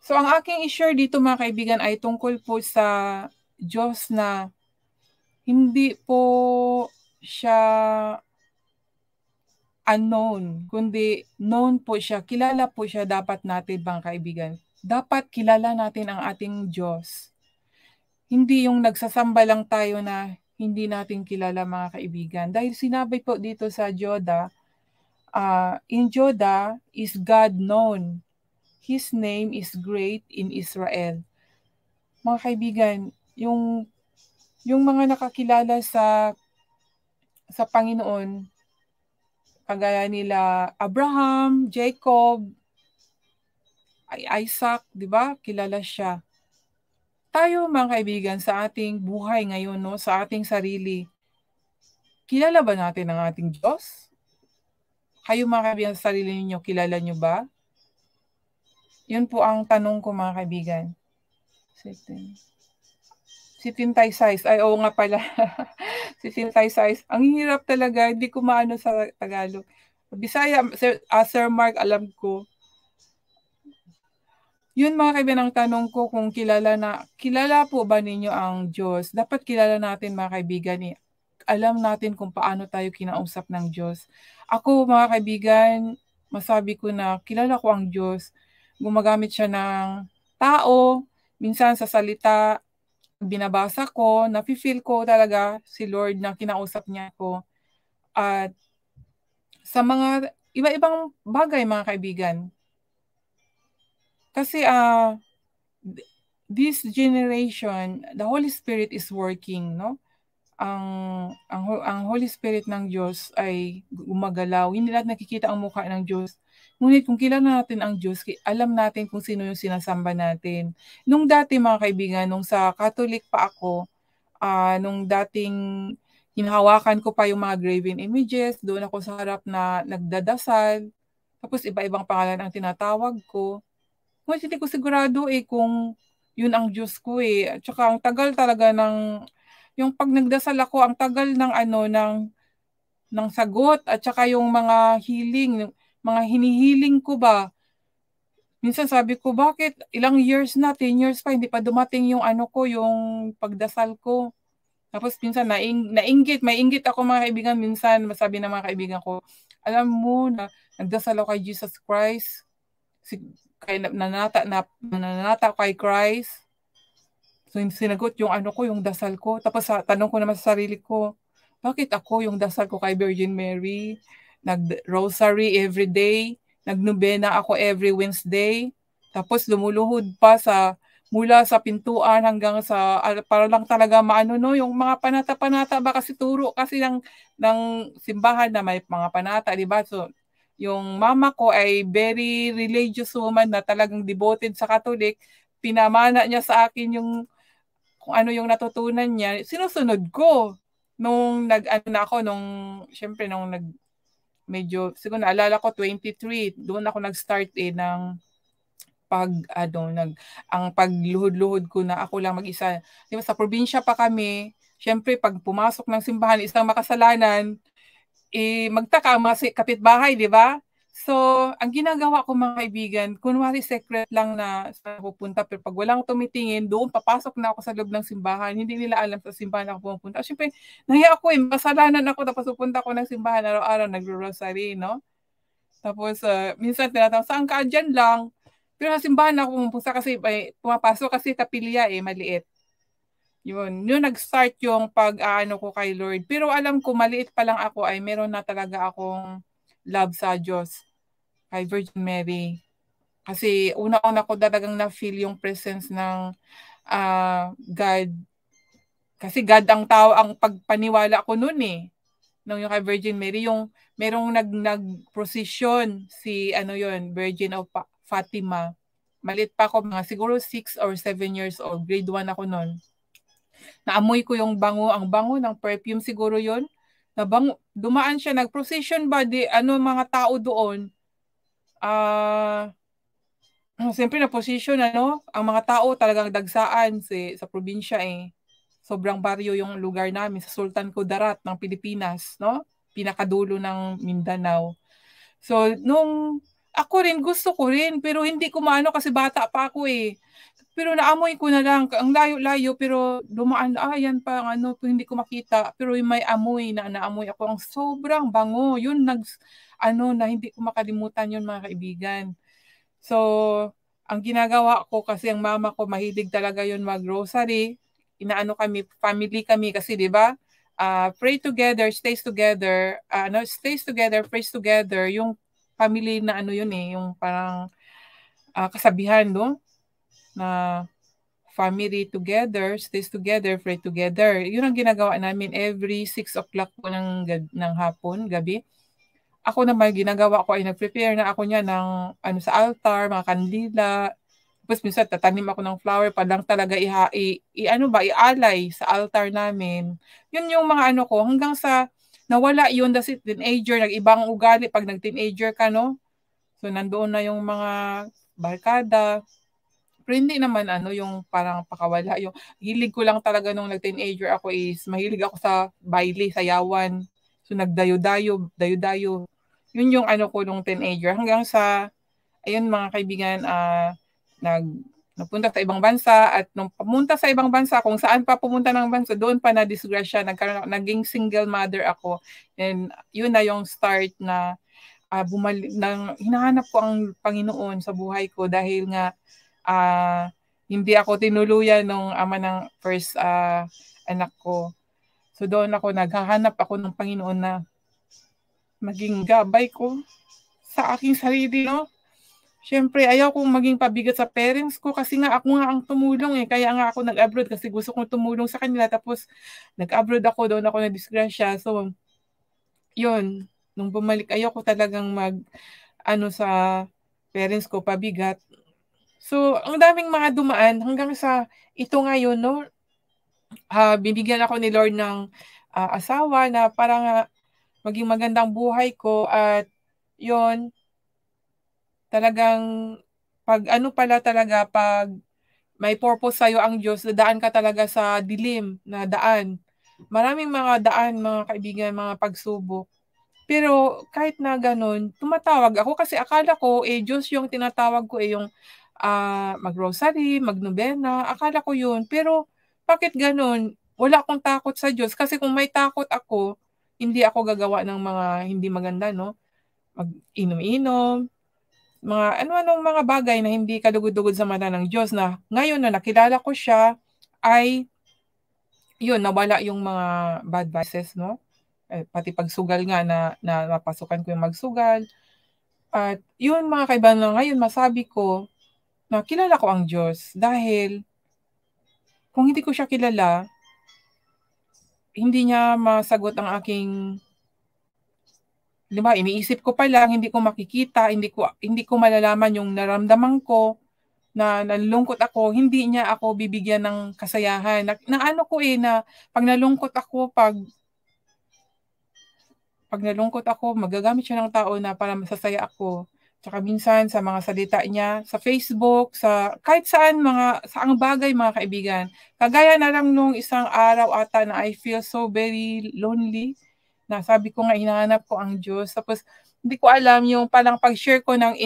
So ang aking i-share dito mga kaibigan ay tungkol po sa Diyos na hindi po siya unknown, kundi known po siya, kilala po siya dapat natin mga kaibigan. Dapat kilala natin ang ating Diyos. Hindi yung nagsasamba lang tayo na hindi natin kilala mga kaibigan. Dahil sinabi po dito sa Joda, in Joda is God known. His name is great in Israel. Mga kaibigan, yung mga nakakilala sa Panginoon, kagaya nila Abraham, Jacob, Isaac, 'di ba? Kilala siya. Tayo mga kaibigan sa ating buhay ngayon, no, sa ating sarili, kilala ba natin ang ating Diyos? Kayo mga kaibigan sa sarili niyo, kilala niyo ba? Yun po ang tanong ko mga kaibigan. Si Tintay Size. Ay, oo nga pala. Si Tintay Size. Ang hirap talaga. Hindi ko maano sa Tagalog. Bisaya, Sir Mark, alam ko. Yun mga kaibigan, ang tanong ko kung kilala po ba ninyo ang Diyos? Dapat kilala natin mga kaibigan. Alam natin kung paano tayo kinausap ng Diyos. Ako mga kaibigan, masabi ko na kilala ko ang Diyos. Gumagamit siya ng tao, minsan sa salita, binabasa ko, nafe-feel ko talaga si Lord na kinausap niya ako. At sa mga iba-ibang bagay mga kaibigan. Kasi this generation, the Holy Spirit is working, no? Ang Holy Spirit ng Diyos ay gumagalaw. Hindi natin nakikita ang mukha ng Diyos. Ngunit kung kilala natin ang Diyos, alam natin kung sino yung sinasamba natin. Nung dati mga kaibigan, nung sa Catholic pa ako, nung dating hinahawakan ko pa yung mga graven images, doon ako sa harap na nagdadasal, tapos iba-ibang pangalan ang tinatawag ko. Ngunit hindi ko sigurado kung yun ang Diyos ko At saka ang tagal talaga yung pag nagdasal ako, ang tagal ng sagot at saka yung mga healing, mga hinihiling ko ba. Minsan sabi ko, bakit ilang years na, 10 years pa, hindi pa dumating yung yung pagdasal ko. Tapos minsan may inggit ako mga kaibigan, minsan masabi ng mga kaibigan ko, alam mo na nagdasal ako kay Jesus Christ, nananata kay Christ. So sinagot yung yung dasal ko. Tapos tanong ko naman sa sarili ko, bakit ako yung dasal ko kay Virgin Mary? Nag-rosary every day, nagnobena ako every Wednesday. Tapos lumuluhod pa mula sa pintuan hanggang para lang talaga maano yung mga panata-panata ba kasi turo kasi ng simbahan na may mga panata, di ba? So yung mama ko ay very religious woman na talagang devoted sa Catholic. Pinamana niya sa akin kung ano yung natutunan niya, sinusunod ko. Nung syempre medyo, siguro naalala ko 23, doon ako nag-start ng ang pagluhod-luhod ko na ako lang mag-isa. Di ba, sa probinsya pa kami, syempre pag pumasok ng simbahan, isang makasalanan, magtaka ang mga kapitbahay, di ba? So, ang ginagawa ko mga kaibigan, kunwari secret lang na saan pupunta, pero pag walang tumitingin, doon papasok na ako sa loob ng simbahan. Hindi nila alam sa simbahan ako pupunta. Siyempre, nahiya ako masalanan ako, tapos pupunta ako ng simbahan araw-araw, nagro-rosary, no? Tapos, minsan tinatawag, saan ka? Dyan lang. Pero sa simbahan ako pumunta kasi pumapasok kasi kapilya maliit. Yun nag-start yung pag-aano ko kay Lord. Pero alam ko, maliit pa lang ako ay meron na talaga akong love sa Diyos, kay Virgin Mary. Kasi una-una ko talagang na-feel yung presence ng God. Kasi God ang tao, ang pagpaniwala ko noon nung yung kay Virgin Mary, yung merong nag-procession Virgin of Fatima. Maliit pa ako, mga siguro 6 or 7 years old. Grade 1 ako noon. Naamoy ko yung ang bango ng perfume siguro yon. Dumaan siya, nag-procession ba, mga tao doon. Siyempre na-position, ang mga tao talagang dagsaan sa probinsya Sobrang baryo yung lugar namin sa Sultan Kudarat ng Pilipinas, no? Pinakadulo ng Mindanao. So, nung Ako rin, gusto ko rin, pero hindi ko maano kasi bata pa ako eh. Pero naamoy ko na lang, ang layo-layo, pero dumaan, yan pa, ano, hindi ko makita. Pero yung may amoy na naamoy ako, ang sobrang bango. Yun, na hindi ko makalimutan yun, mga kaibigan. So, ang ginagawa ko kasi ang mama ko mahilig talaga yun mag-grocery. Inaano kami, family kami kasi 'di ba? Pray together, stays together, prays together. Yung family na ano yun eh, yung parang kasabihan, no? Na family together, stays together, pray together. Yun ang ginagawa namin every 6 o'clock po ng hapon, gabi. Ako naman, ginagawa ko ay nag-prepare na ako niya ng ano sa altar, mga kandila. Tapos minsan tatanim ako ng flower pa lang talaga ialay sa altar namin. Yun yung mga ano ko hanggang sa nawala yun kasi teenager, nag-ibang ugali pag nag-teenager ka, no? So nandoon na yung mga barkada. Pero hindi naman ano yung parang pakawala. Yung hilig ko lang talaga nung nag-teenager ako is mahilig ako sa baile, sayawan. So nagdayo-dayo, dayo-dayo. Yun yung ano ko nung teenager hanggang sa ayun mga kaibigan, nag napunta sa ibang bansa at nung pumunta sa ibang bansa, kung saan pa pumunta ng bansa, doon pa na disgrasya, naging single mother ako. And yun na yung start na hinahanap ko ang Panginoon sa buhay ko dahil nga hindi ako tinuluyan nung ama ng first anak ko. So doon ako naghahanap ako ng Panginoon na maging gabay ko sa aking sarili, no? Siyempre, ayaw kong maging pabigat sa parents ko kasi nga ako nga ang tumulong eh. Kaya nga ako nag-abroad kasi gusto kong tumulong sa kanila. Tapos nag-abroad ako, doon ako na-disgrasya. So, yun. Nung bumalik, ayaw ko talagang sa parents ko, pabigat. So, ang daming mga dumaan hanggang sa ito ngayon, no? Binigyan ako ni Lord ng asawa na parang maging magandang buhay ko at yun, talagang pag may purpose sa'yo ang Diyos, dadaan ka talaga sa dilim na daan. Maraming mga daan, mga kaibigan, mga pagsubok. Pero kahit na ganun, tumatawag ako kasi akala ko, Diyos yung tinatawag ko, yung mag-rosary, mag-nobena. Akala ko yun. Pero bakit ganun? Wala akong takot sa Diyos. Kasi kung may takot ako, hindi ako gagawa ng mga hindi maganda, no? Mag-inom-inom, mga ano-anong mga bagay na hindi kalugod-lugod sa mata ng Diyos na ngayon na nakilala ko siya ay yun, nawala yung mga bad vices, no? Pati pagsugal nga na napasukan ko yung magsugal. At yun mga kaibigan na ngayon masabi ko na kilala ko ang Diyos dahil kung hindi ko siya kilala, hindi niya masagot ang aking, di ba, iniisip ko pa lang, hindi ko makikita, hindi ko malalaman yung naramdaman ko, na nalulungkot ako, hindi niya ako bibigyan ng kasayahan. Na ano ko na pag nalungkot ako, pag nalungkot ako, magagamit siya ng tao na para masasaya ako. Tsaka minsan sa mga salita niya, sa Facebook, sa kahit saan saang bagay mga kaibigan. Kagaya na lang nung isang araw ata na I feel so very lonely, na sabi ko nga hinahanap ko ang Diyos. Tapos hindi ko alam yung palang pag-share ko ng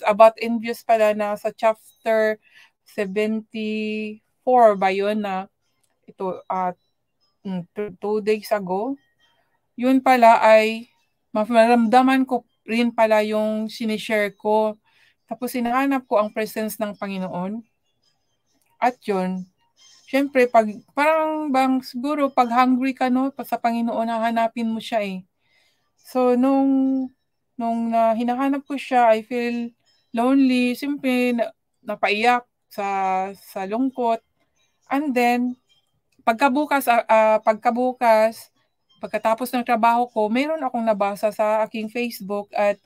about envious pala na sa chapter 74 ba yun na ito 2 days ago. Yun pala ay maramdaman ko rin pala yung sinishare ko. Tapos hinahanap ko ang presence ng Panginoon. At yun, syempre, siguro pag hungry ka, no, sa Panginoon, hahanapin mo siya eh. So, nung hinahanap ko siya, I feel lonely, siyempre, napaiyak sa lungkot. And then, pagkatapos ng trabaho ko, meron akong nabasa sa aking Facebook at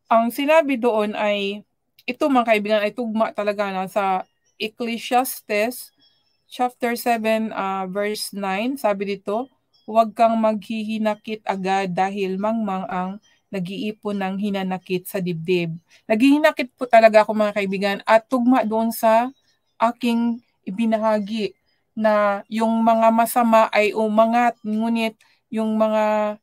ang sinabi doon ay, ito mga kaibigan, ay tugma talaga na sa Ecclesiastes chapter 7 verse 9, sabi dito, huwag kang maghihinakit agad dahil mangmang ang nag-iipon ng hinanakit sa dibdib. Naghihinakit po talaga ako mga kaibigan at tugma doon sa aking ibinahagi na yung mga masama ay umangat, ngunit yung mga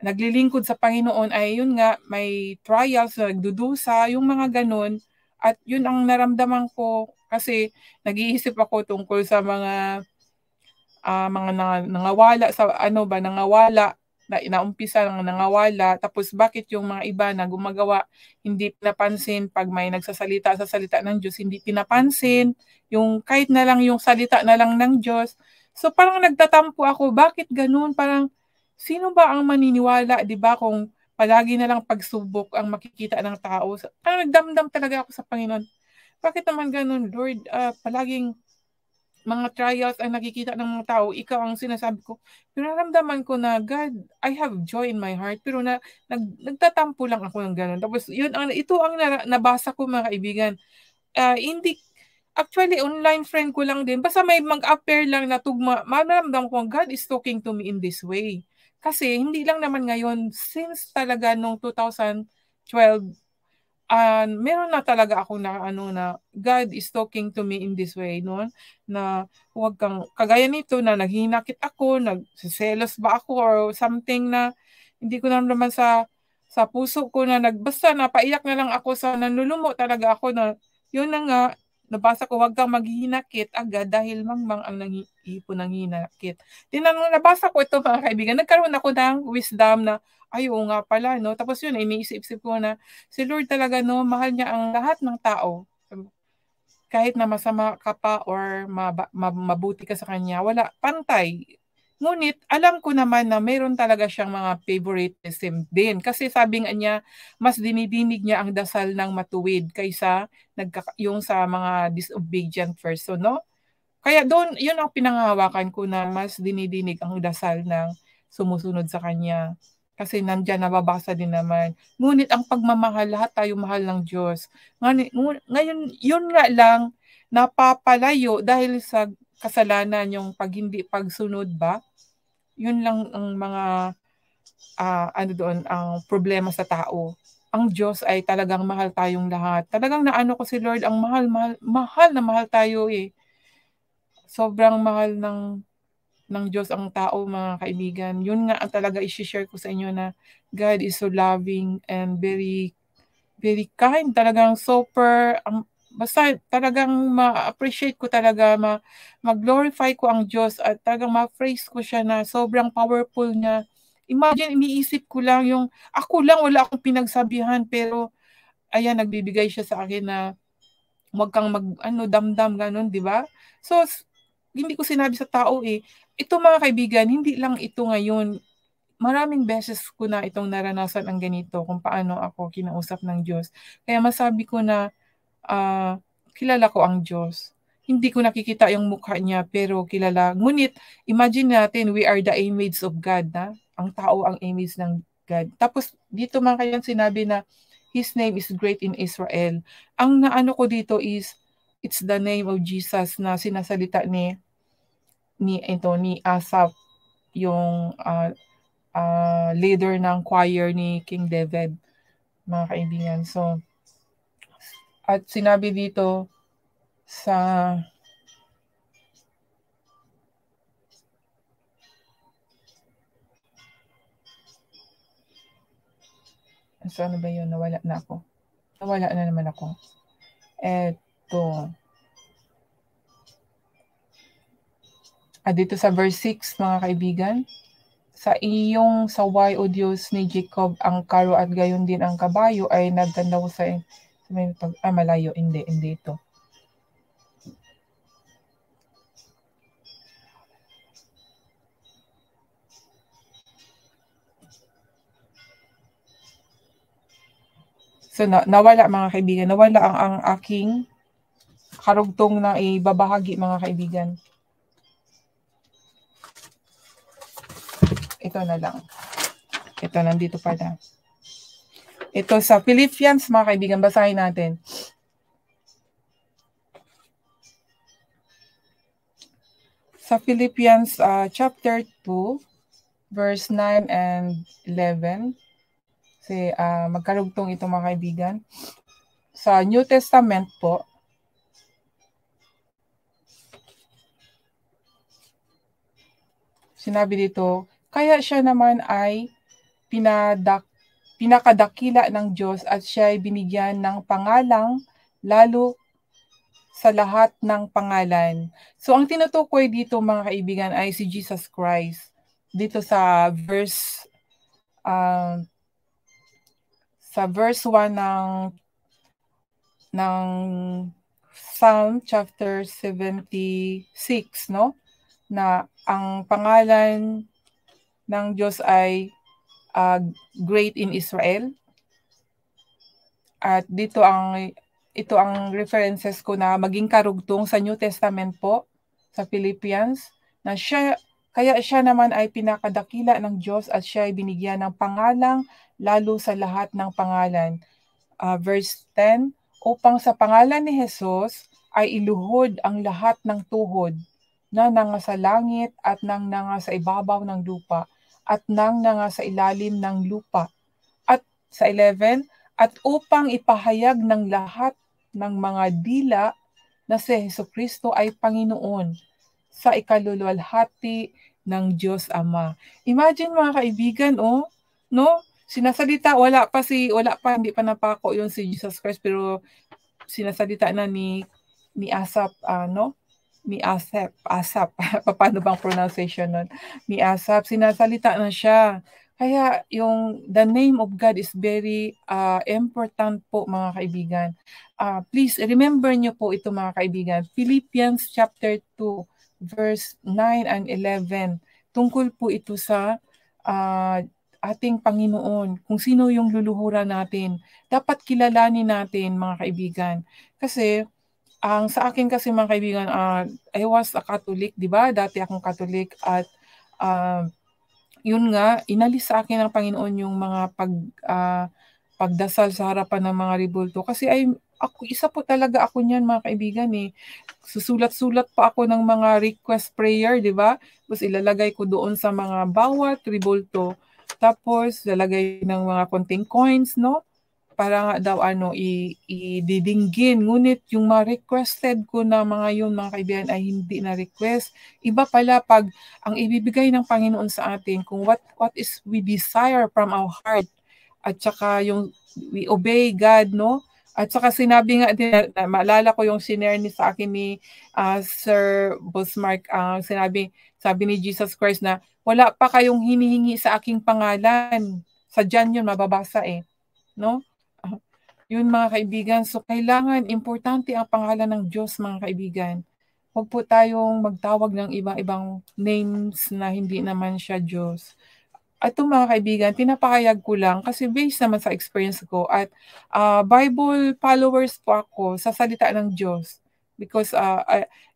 naglilingkod sa Panginoon ay yun nga, may trials, nagdudusa, yung mga ganun. At yun ang naramdaman ko kasi nag-iisip ako tungkol sa mga nangawala sa nangawala, na inaumpisa ng nangawala, tapos bakit yung mga iba na gumagawa hindi pinapansin pag may nagsasalita sa salita ng Diyos, hindi pinapansin, yung kahit na lang yung salita na lang ng Diyos. So parang nagtatampo ako, bakit ganun? Parang sino ba ang maniniwala, 'di ba, kung palagi na lang pagsubok ang makikita ng tao. Parang nagdamdam talaga ako sa Panginoon. Bakit naman ganun, Lord? Palaging mga trials ang nakikita ng mga tao, ikaw ang sinasabi ko. Pero nararamdaman ko na, God, I have joy in my heart. Pero nagtatampo lang ako ng gano'n. Tapos ito ang nabasa ko, mga kaibigan. Hindi, actually, online friend ko lang din. Basta may mag-appear lang na tugma, mararamdaman ko, God is talking to me in this way. Kasi hindi lang naman ngayon, since talaga nung 2012, meron na talaga ako na God is talking to me in this way, no? Na huwag kang kagaya nito na naghinakit ako, nagseselos ba ako or something na hindi ko naman sa puso ko na basta napaiyak na lang ako sa nanlulumo talaga ako na yun na nga nabasa ko, huwag kang maghinakit agad dahil mangmang ang nangiipon ng hinakit. Nabasa ko ito, mga kaibigan, nagkaroon ako ng wisdom na ay, oo nga pala, no? Tapos yun, iniisip-isip ko na si Lord talaga, no, mahal niya ang lahat ng tao. Kahit na masama ka pa or mabuti ka sa kanya, wala, pantay. Ngunit, alam ko naman na mayroon talaga siyang mga favoritism din. Kasi sabi nga niya, mas dinidinig niya ang dasal ng matuwid kaysa yung sa mga disobedient person, no? Kaya doon, yun ang pinanghahawakan ko na mas dinidinig ang dasal ng sumusunod sa kanya. Kasi nandiyan nababasa din naman. Ngunit ang pagmamahal, lahat tayo mahal ng Diyos. Ngayon, yun nga lang, napapalayo dahil sa kasalanan yung hindi pagsunod ba? Yun lang ang mga, ang problema sa tao. Ang Diyos ay talagang mahal tayong lahat. Talagang naano ko si Lord, ang mahal na mahal tayo eh. Sobrang mahal ng Diyos ang tao, mga kaibigan. Yun nga ang talaga i-share ko sa inyo na God is so loving and very, very kind. Talagang super, basta talagang ma-appreciate ko talaga, ma-glorify ko ang Diyos at talagang ma-praise ko siya na sobrang powerful niya. Imagine, iniisip ko lang yung, ako lang, wala akong pinagsabihan, pero ayan, nagbibigay siya sa akin na huwag kang damdam, ganun, di ba? So, hindi ko sinabi sa tao eh. Ito, mga kaibigan, hindi lang ito ngayon. Maraming beses ko na itong naranasan ang ganito kung paano ako kinausap ng Diyos. Kaya masabi ko na kilala ko ang Diyos. Hindi ko nakikita yung mukha niya pero kilala. Ngunit imagine natin, we are the image of God, na? Ang tao ang image ng God. Tapos dito, mga kaibigan, sinabi na His name is great in Israel. Ang naano ko dito is, it's the name of Jesus na sinasalita ni Asaph, yung leader ng choir ni King David, mga kaibigan. So, at sinabi dito sa ano ba yun? Nawala na ako. Nawala na naman ako. Eto. Dito sa verse 6, mga kaibigan. Sa Y, O Diyos ni Jacob, ang karo at gayon din ang kabayo ay nagtanda ko sa malayo. Hindi ito. So, nawala, mga kaibigan. Nawala ang aking karugtong na ibabahagi, mga kaibigan. Ito na lang. Ito, nandito pala. Ito sa Philippians, mga kaibigan, basahin natin. Sa Philippians chapter 2, verse 9 and 11. Kasi magkarugtong ito, mga kaibigan. Sa New Testament po, sinabi dito, kaya siya naman ay pinakadakila ng Diyos at siya ay binigyan ng pangalang lalo sa lahat ng pangalan. So ang tinutukoy dito mga kaibigan ay si Jesus Christ. Dito sa verse 1 ng Psalm chapter 76, no? Na ang pangalan ng Diyos ay great in Israel. At ito ang references ko na maging karugtong sa New Testament po, sa Philippians, na kaya siya naman ay pinakadakila ng Diyos at siya ay binigyan ng pangalang lalo sa lahat ng pangalan. Verse 10, upang sa pangalan ni Jesus ay iluhod ang lahat ng tuhod na nangasa langit at nang nangasa ibabaw ng lupa at nang nangasa ilalim ng lupa. At sa 11, at upang ipahayag ng lahat ng mga dila na si Jesucristo ay Panginoon sa ikaluluwalhati ng Diyos Ama. Imagine mga kaibigan, no? Sinasalita, hindi pa napako yung si Jesus Christ, pero sinasalita na ni Asaph, ni Asaph, paano bang pronunciation nun? Ni Asaph, sinasalita na siya. Kaya the name of God is very important po mga kaibigan. Please remember nyo po ito mga kaibigan. Philippians chapter 2 verse 9 and 11. Tungkol po ito sa ating Panginoon. Kung sino yung luluhuran natin. Dapat kilalanin natin mga kaibigan. Kasi sa akin kasi mga kaibigan, I was a Catholic, di ba? Dati akong Catholic at yun nga, inalis sa akin ng Panginoon yung mga pagdasal sa harapan ng mga rebulto. Kasi isa po talaga ako niyan mga kaibigan eh. Susulat-sulat pa ako ng mga request prayer, di ba? Tapos ilalagay ko doon sa mga bawat rebulto. Tapos lalagay ng mga konting coins, no? Para nga daw ididinggin. Ngunit yung mga requested ko na mga yun mga kaibigan ay hindi na request. Iba pala pag ang ibibigay ng Panginoon sa atin kung what is we desire from our heart at saka yung we obey God, no? At saka sinabi nga din, maalala ko yung sinare ni sa akin ni Sir Bosmark, sabi ni Jesus Christ na wala pa kayong hinihingi sa aking pangalan. Sa John yun mababasa no? Yun mga kaibigan, so kailangan, importante ang pangalan ng Diyos mga kaibigan. Huwag po tayong magtawag ng ibang names na hindi naman siya Diyos. At ito mga kaibigan, pinapahayag ko lang kasi based naman sa experience ko at Bible followers po ako sa salita ng Diyos. Because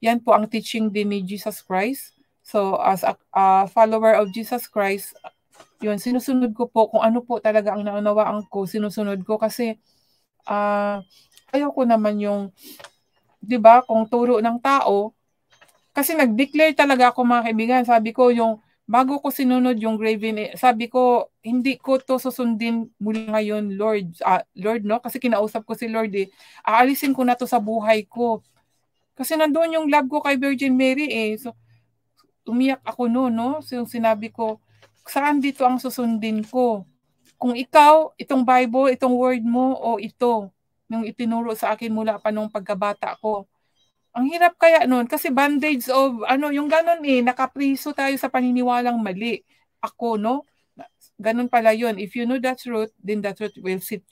yan po ang teaching din ni Jesus Christ. So as a follower of Jesus Christ, yun, sinusunod ko po kung ano po talaga ang naunawaan ko, sinusunod ko kasi ayoko naman yung, di ba, kung turo ng tao, kasi nag-declare talaga ako mga kaibigan, sabi ko yung, bago ko sinunod yung Graven, sabi ko, hindi ko to susundin mula ngayon, Lord, no, kasi kinausap ko si Lord aalisin ko na to sa buhay ko, kasi nandoon yung love ko kay Virgin Mary so, umiyak ako no, so yung sinabi ko, saan dito ang susundin ko? Kung ikaw, itong Bible, itong word mo, o ito, yung itinuro sa akin mula pa nung pagkabata ko. Ang hirap kaya nun, kasi bandage of, yung ganun nakapriso tayo sa paniniwalang mali. Ako, no? Ganun pala yun. If you know that truth, then that truth will set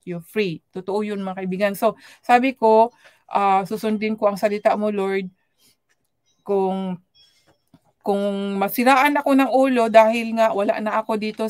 you free. Totoo yun mga kaibigan. So, sabi ko, susundin ko ang salita mo, Lord, kung masiraan ako ng ulo dahil nga wala na ako dito